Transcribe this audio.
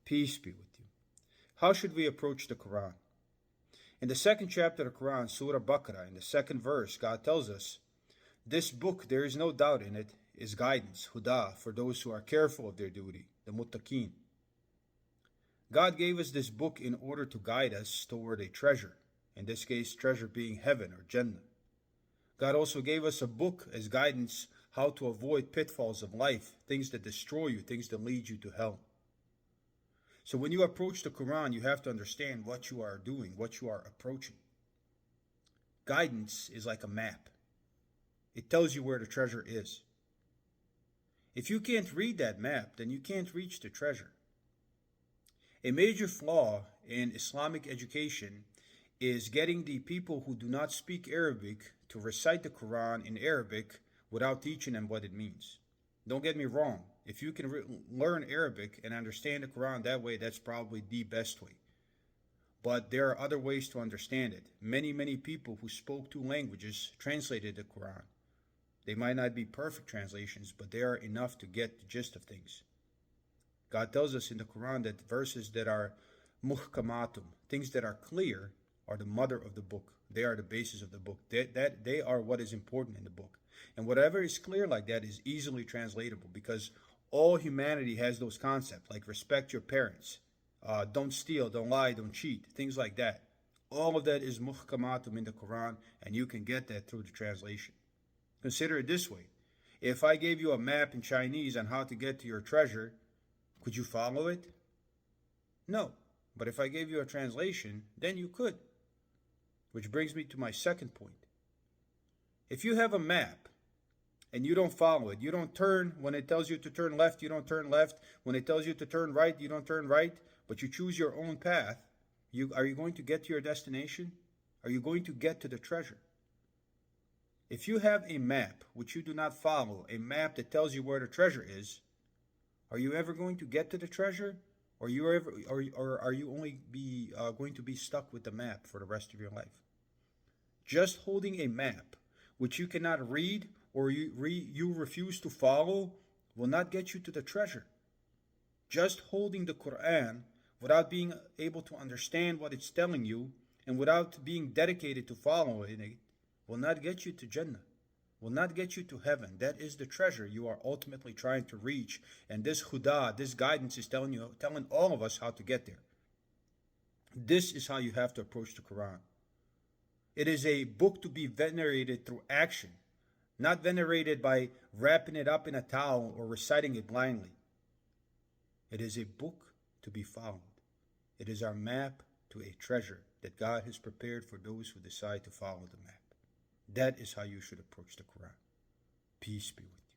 Peace be with you. How should we approach the Quran? In the second chapter of the Quran, Surah Baqarah, in the second verse, God tells us, this book, there is no doubt in it, is guidance, huda, for those who are careful of their duty, the muttaqeen. God gave us this book in order to guide us toward a treasure, in this case, treasure being heaven or Jannah. God also gave us a book as guidance how to avoid pitfalls of life, things that destroy you, things that lead you to hell. So when you approach the Quran, you have to understand what you are doing, what you are approaching. Guidance is like a map. It tells you where the treasure is. If you can't read that map, then you can't reach the treasure. A major flaw in Islamic education is getting the people who do not speak Arabic to recite the Quran in Arabic without teaching them what it means. Don't get me wrong. If you can learn Arabic and understand the Quran that way, that's probably the best way. But there are other ways to understand it. Many people who spoke two languages translated the Quran. They might not be perfect translations, but they are enough to get the gist of things. God tells us in the Quran that verses that are muhkamatum, things that are clear, are the mother of the book. They are the basis of the book. They are what is important in the book. And whatever is clear like that is easily translatable, because all humanity has those concepts, like respect your parents, don't steal, don't lie, don't cheat, things like that. All of that is muhkamatum in the Quran, and you can get that through the translation. Consider it this way. If I gave you a map in Chinese on how to get to your treasure, could you follow it? No. But if I gave you a translation, then you could. Which brings me to my second point. If you have a map and you don't follow it, you don't turn, when it tells you to turn left, you don't turn left. When it tells you to turn right, you don't turn right, but you choose your own path, are you going to get to your destination? Are you going to get to the treasure? If you have a map which you do not follow, a map that tells you where the treasure is, are you ever going to get to the treasure? Or are you only going to be stuck with the map for the rest of your life? Just holding a map which you cannot read or you refuse to follow will not get you to the treasure. Just holding the Quran without being able to understand what it's telling you and without being dedicated to following it will not get you to Jannah, will not get you to heaven. That is the treasure you are ultimately trying to reach. And this huda, this guidance is telling all of us how to get there. This is how you have to approach the Quran. It is a book to be venerated through action, not venerated by wrapping it up in a towel or reciting it blindly. It is a book to be followed. It is our map to a treasure that God has prepared for those who decide to follow the map. That is how you should approach the Quran. Peace be with you.